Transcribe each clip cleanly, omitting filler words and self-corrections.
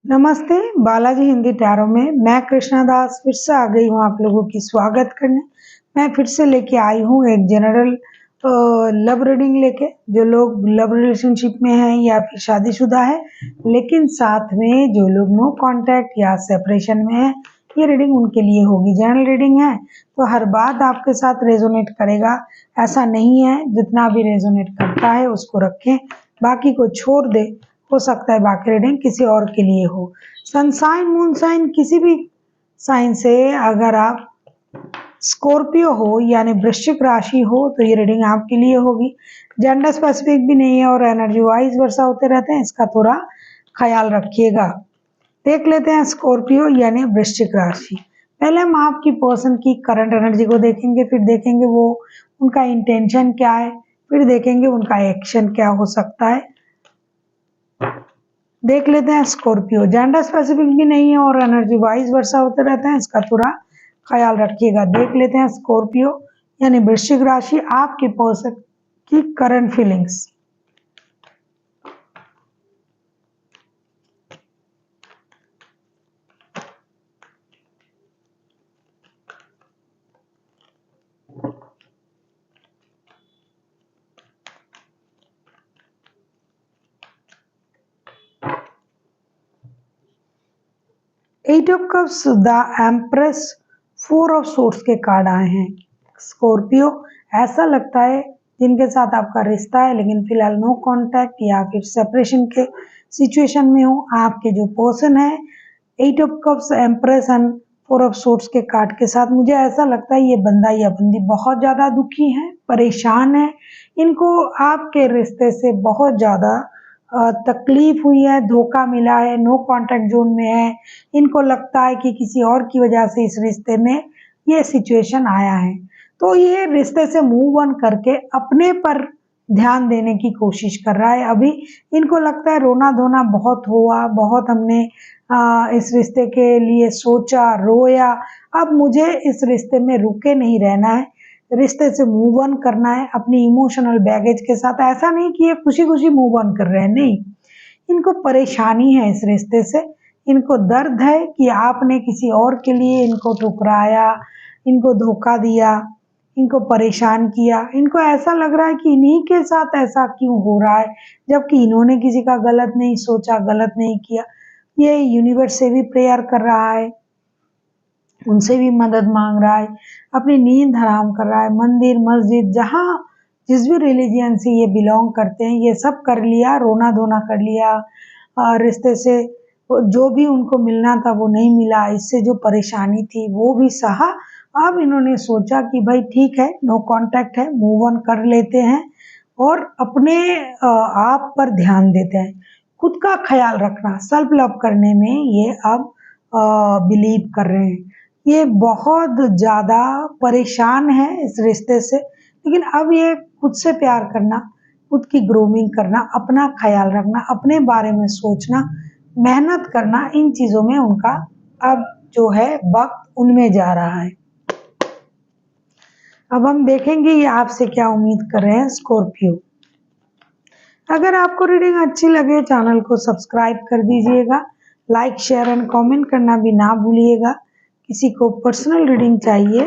नमस्ते, बालाजी हिंदी टैरो में मैं कृष्णा दास फिर से आ गई हूँ आप लोगों की स्वागत करने। मैं फिर से लेके आई हूँ एक जनरल लव रीडिंग लेके। जो लोग लव रिलेशनशिप में हैं या फिर शादीशुदा है, लेकिन साथ में जो लोग नो कांटेक्ट या सेपरेशन में है, ये रीडिंग उनके लिए होगी। जनरल रीडिंग है तो हर बात आपके साथ रेजोनेट करेगा ऐसा नहीं है। जितना भी रेजोनेट करता है उसको रखें, बाकी को छोड़ दे। हो सकता है बाकी रीडिंग किसी और के लिए हो। सन साइन, मून साइन, किसी भी साइन से अगर आप स्कॉर्पियो हो यानी वृश्चिक राशि हो तो ये रीडिंग आपके लिए होगी। जेंडर स्पेसिफिक भी नहीं है और एनर्जी वाइज वर्षा होते रहते हैं, इसका थोड़ा ख्याल रखिएगा। देख लेते हैं स्कॉर्पियो यानी वृश्चिक राशि। पहले हम आपकी पर्सन की करंट एनर्जी को देखेंगे, फिर देखेंगे वो उनका इंटेंशन क्या है, फिर देखेंगे उनका एक्शन क्या हो सकता है। देख लेते हैं स्कॉर्पियो। जेंडर स्पेसिफिक भी नहीं है और एनर्जी वाइज वर्षा होते रहते हैं, इसका थोड़ा ख्याल रखिएगा। देख लेते हैं स्कॉर्पियो यानी वृश्चिक राशि, आपके पर्सन की current feelings. Eight of cups, the empress, four of swords के कार्ड आए हैं। स्कॉर्पियो, ऐसा लगता है जिनके साथ आपका रिश्ता है लेकिन फिलहाल नो कांटेक्ट या फिर सेपरेशन के सिचुएशन में हो। आपके जो पर्सन है, eight of cups, empress and four of swords के कार्ड के साथ, मुझे ऐसा लगता है ये बंदा या बंदी बहुत ज्यादा दुखी है, परेशान है। इनको आपके रिश्ते से बहुत ज्यादा तकलीफ हुई है, धोखा मिला है, नो कांटेक्ट जोन में है। इनको लगता है कि किसी और की वजह से इस रिश्ते में ये सिचुएशन आया है, तो ये रिश्ते से मूव ऑन करके अपने पर ध्यान देने की कोशिश कर रहा है। अभी इनको लगता है रोना धोना बहुत हुआ, बहुत हमने इस रिश्ते के लिए सोचा, रोया। अब मुझे इस रिश्ते में रुके नहीं रहना है, रिश्ते से मूव ऑन करना है अपनी इमोशनल बैगेज के साथ। ऐसा नहीं कि ये खुशी खुशी मूव ऑन कर रहे हैं, नहीं, इनको परेशानी है इस रिश्ते से। इनको दर्द है कि आपने किसी और के लिए इनको ठुकराया, इनको धोखा दिया, इनको परेशान किया। इनको ऐसा लग रहा है कि इन्हीं के साथ ऐसा क्यों हो रहा है, जबकि इन्होंने किसी का गलत नहीं सोचा, गलत नहीं किया। ये यूनिवर्स से भी प्रेयर कर रहा है, उनसे भी मदद मांग रहा है, अपनी नींद हराम कर रहा है। मंदिर, मस्जिद, जहाँ जिस भी रिलीजियन से ये बिलोंग करते हैं, ये सब कर लिया, रोना धोना कर लिया। रिश्ते से जो भी उनको मिलना था वो नहीं मिला, इससे जो परेशानी थी वो भी सहा। अब इन्होंने सोचा कि भाई ठीक है, नो कांटेक्ट है, मूव ऑन कर लेते हैं और अपने आप पर ध्यान देते हैं। खुद का ख्याल रखना, सेल्फ लव करने में ये अब बिलीव कर रहे हैं। ये बहुत ज़्यादा परेशान है इस रिश्ते से, लेकिन अब ये खुद से प्यार करना, खुद की ग्रूमिंग करना, अपना ख्याल रखना, अपने बारे में सोचना, मेहनत करना, इन चीज़ों में उनका अब जो है वक्त उनमें जा रहा है। अब हम देखेंगे ये आपसे क्या उम्मीद कर रहे हैं स्कॉर्पियो। अगर आपको रीडिंग अच्छी लगे चैनल को सब्सक्राइब कर दीजिएगा, लाइक शेयर एंड कमेंट करना भी ना भूलिएगा। किसी को पर्सनल रीडिंग चाहिए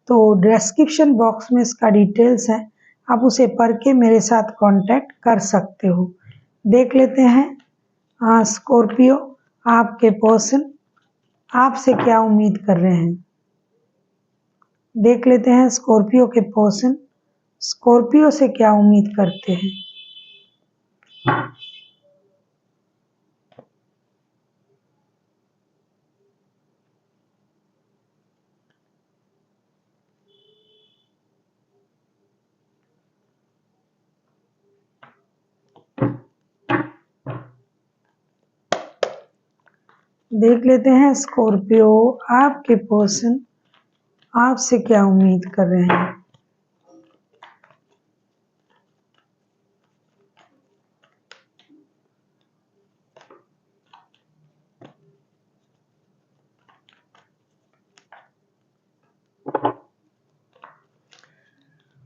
तो डिस्क्रिप्शन बॉक्स में इसका डिटेल्स है, आप उसे पढ़ के मेरे साथ कांटेक्ट कर सकते हो। देख लेते हैं स्कॉर्पियो, आपके पर्सन आपसे क्या उम्मीद कर रहे हैं। देख लेते हैं स्कॉर्पियो के पर्सन स्कॉर्पियो से क्या उम्मीद करते हैं। देख लेते हैं स्कॉर्पियो, आपके पर्सन आपसे क्या उम्मीद कर रहे हैं।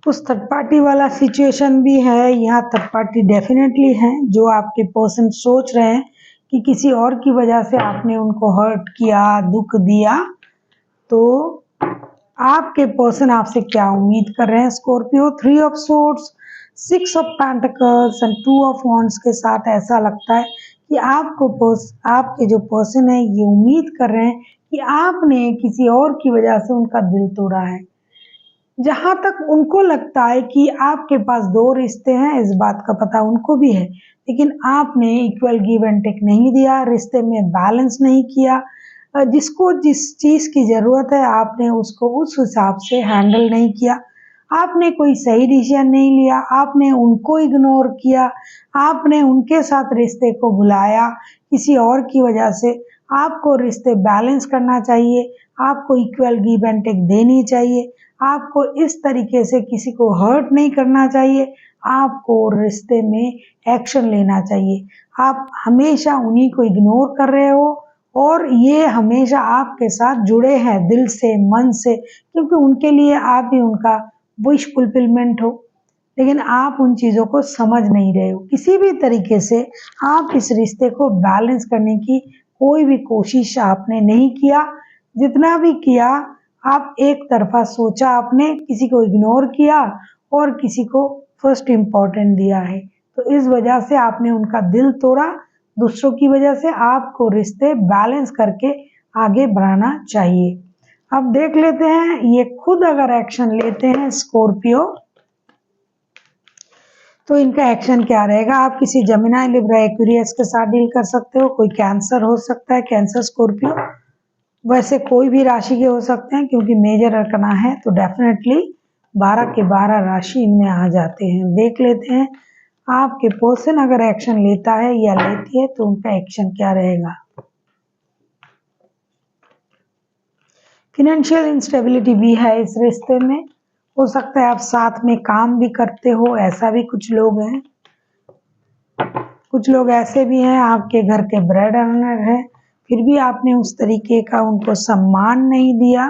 उस थर्ड पार्टी वाला सिचुएशन भी है, यहाँ थर्ड पार्टी डेफिनेटली है। जो आपके पर्सन सोच रहे हैं कि किसी और की वजह से आपने उनको हर्ट किया, दुख दिया, तो आपके पर्सन आपसे क्या उम्मीद कर रहे हैं। Scorpio 3 of swords, 6 of pentacles and 2 of wands के साथ ऐसा लगता है कि आपके जो पर्सन है ये उम्मीद कर रहे हैं कि आपने किसी और की वजह से उनका दिल तोड़ा है। जहां तक उनको लगता है कि आपके पास 2 रिश्ते हैं, इस बात का पता उनको भी है, लेकिन आपने इक्वल गिव एंड टेक नहीं दिया, रिश्ते में बैलेंस नहीं किया। जिसको जिस चीज़ की ज़रूरत है आपने उसको उस हिसाब से हैंडल नहीं किया। आपने कोई सही डिसीजन नहीं लिया, आपने उनको इग्नोर किया, आपने उनके साथ रिश्ते को भुलाया किसी और की वजह से। आपको रिश्ते बैलेंस करना चाहिए, आपको इक्वल गिव एंड टेक देनी चाहिए, आपको इस तरीके से किसी को हर्ट नहीं करना चाहिए, आपको रिश्ते में एक्शन लेना चाहिए। आप हमेशा उन्हीं को इग्नोर कर रहे हो और ये हमेशा आपके साथ जुड़े हैं दिल से, मन से, क्योंकि उनके लिए आप ही उनका विश फुलफिलमेंट हो, लेकिन आप उन चीज़ों को समझ नहीं रहे हो। किसी भी तरीके से आप इस रिश्ते को बैलेंस करने की कोई भी कोशिश आपने नहीं किया। जितना भी किया आप एक तरफा सोचा, आपने किसी को इग्नोर किया और किसी को फर्स्ट इम्पोर्टेंट दिया है, तो इस वजह से आपने उनका दिल तोड़ा। दूसरों की वजह से आपको रिश्ते बैलेंस करके आगे बढ़ाना चाहिए। अब देख लेते हैं ये खुद अगर एक्शन लेते हैं स्कॉर्पियो तो इनका एक्शन क्या रहेगा। आप किसी जेमिनी, लिब्रा, एक्वेरियस के साथ डील कर सकते हो। कोई कैंसर हो सकता है, कैंसर स्कॉर्पियो, वैसे कोई भी राशि के हो सकते हैं क्योंकि मेजर अरकना है, तो डेफिनेटली 12 के 12 राशि इनमें आ जाते हैं। देख लेते हैं आपके पर्सन अगर एक्शन लेता है या लेती है तो उनका एक्शन क्या रहेगा। फिनेंशियल इंस्टेबिलिटी भी है इस रिश्ते में, हो सकता है आप साथ में काम भी करते हो, ऐसा भी कुछ लोग हैं। कुछ लोग ऐसे भी हैं आपके घर के ब्रेड अर्नर हैं, फिर भी आपने उस तरीके का उनको सम्मान नहीं दिया।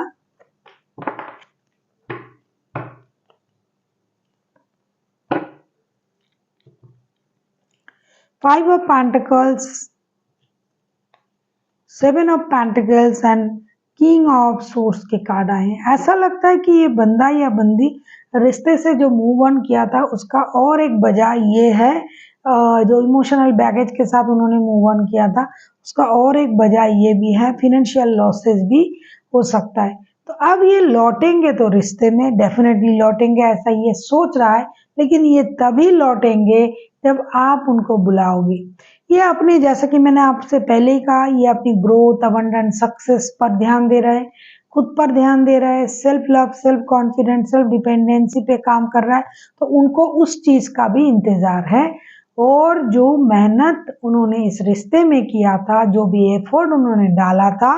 Five of pentacles, 7 of pentacles and king of swords के कार्ड आए हैं। ऐसा लगता है कि ये बंदा या बंदी रिश्ते से जो मूव ऑन किया था उसका और एक वजह ये है, जो इमोशनल बैगेज के साथ उन्होंने मूव ऑन किया था उसका और एक वजह ये भी है, फिनेंशियल लॉसेस भी हो सकता है। तो अब ये लौटेंगे तो रिश्ते में डेफिनेटली लौटेंगे, ऐसा ये सोच रहा है, लेकिन ये तभी लौटेंगे जब आप उनको बुलाओगे। ये अपने, जैसा कि मैंने आपसे पहले ही कहा, ये अपनी ग्रोथ, अबंडेंस, सक्सेस पर ध्यान दे रहा है, खुद पर ध्यान दे रहा है, self love, self confidence, self dependency पे काम कर रहा है, तो उनको उस चीज का भी इंतजार है। और जो मेहनत उन्होंने इस रिश्ते में किया था, जो भी एफर्ट उन्होंने डाला था,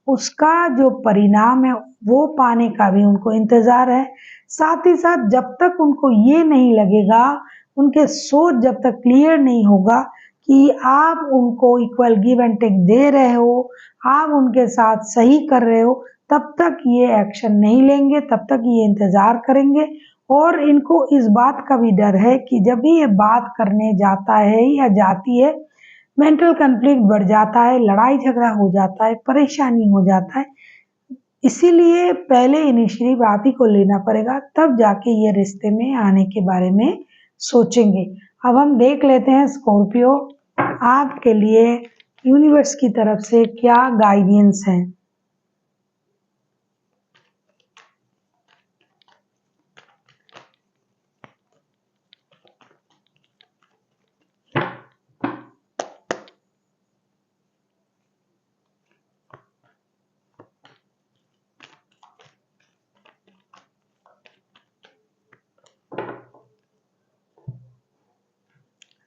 उसका जो परिणाम है वो पाने का भी उनको इंतजार है। साथ ही साथ जब तक उनको ये नहीं लगेगा, उनके सोच जब तक क्लियर नहीं होगा कि आप उनको इक्वल गिव एंड टेक दे रहे हो, आप उनके साथ सही कर रहे हो, तब तक ये एक्शन नहीं लेंगे, तब तक ये इंतजार करेंगे। और इनको इस बात का भी डर है कि जब भी ये बात करने जाता है या जाती है, मेंटल कॉन्फ्लिक्ट बढ़ जाता है, लड़ाई झगड़ा हो जाता है, परेशानी हो जाता है। इसीलिए पहले इनिशिएटिव आप ही को लेना पड़ेगा, तब जाके ये रिश्ते में आने के बारे में सोचेंगे। अब हम देख लेते हैं स्कॉर्पियो आपके लिए यूनिवर्स की तरफ से क्या गाइडेंस है।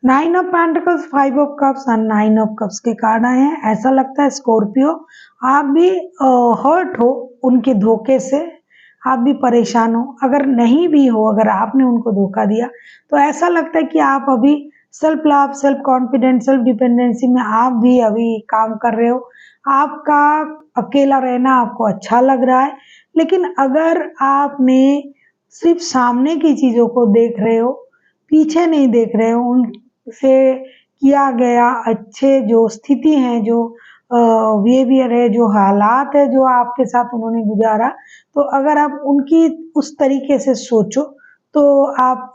Nine of pentacles, 5 of cups and 9 of cups के कार्ड आए हैं। ऐसा लगता है स्कॉर्पियो आप भी हर्ट हो उनके धोखे से, आप भी परेशान हो। अगर नहीं भी हो, अगर आपने उनको धोखा दिया, तो ऐसा लगता है कि आप अभी self love, self confidence, self dependency में आप भी अभी काम कर रहे हो। आपका अकेला रहना आपको अच्छा लग रहा है, लेकिन अगर आपने सिर्फ सामने की चीज़ों को देख रहे हो, पीछे नहीं देख रहे हो, उनसे किया गया अच्छे जो स्थिति हैं, जो बिहेवियर है, जो हालात है, जो आपके साथ उन्होंने गुजारा, तो अगर आप उनकी उस तरीके से सोचो तो आप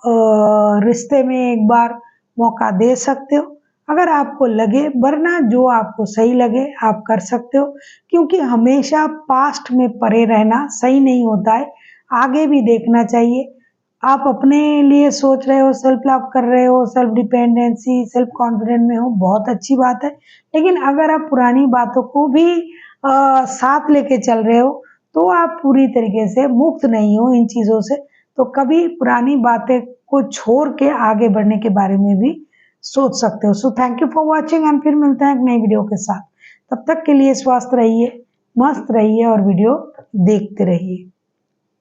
रिश्ते में एक बार मौका दे सकते हो। अगर आपको लगे, वरना जो आपको सही लगे आप कर सकते हो, क्योंकि हमेशा पास्ट में पड़े रहना सही नहीं होता है, आगे भी देखना चाहिए। आप अपने लिए सोच रहे हो, सेल्फ लव कर रहे हो, सेल्फ डिपेंडेंसी, सेल्फ कॉन्फिडेंट में हो, बहुत अच्छी बात है। लेकिन अगर आप पुरानी बातों को भी साथ लेके चल रहे हो, तो आप पूरी तरीके से मुक्त नहीं हो इन चीज़ों से। तो कभी पुरानी बातें को छोड़ के आगे बढ़ने के बारे में भी सोच सकते हो। So thank you for watching and फिर मिलते हैं एक नई वीडियो के साथ। तब तक के लिए स्वस्थ रहिए, मस्त रहिए और वीडियो देखते रहिए।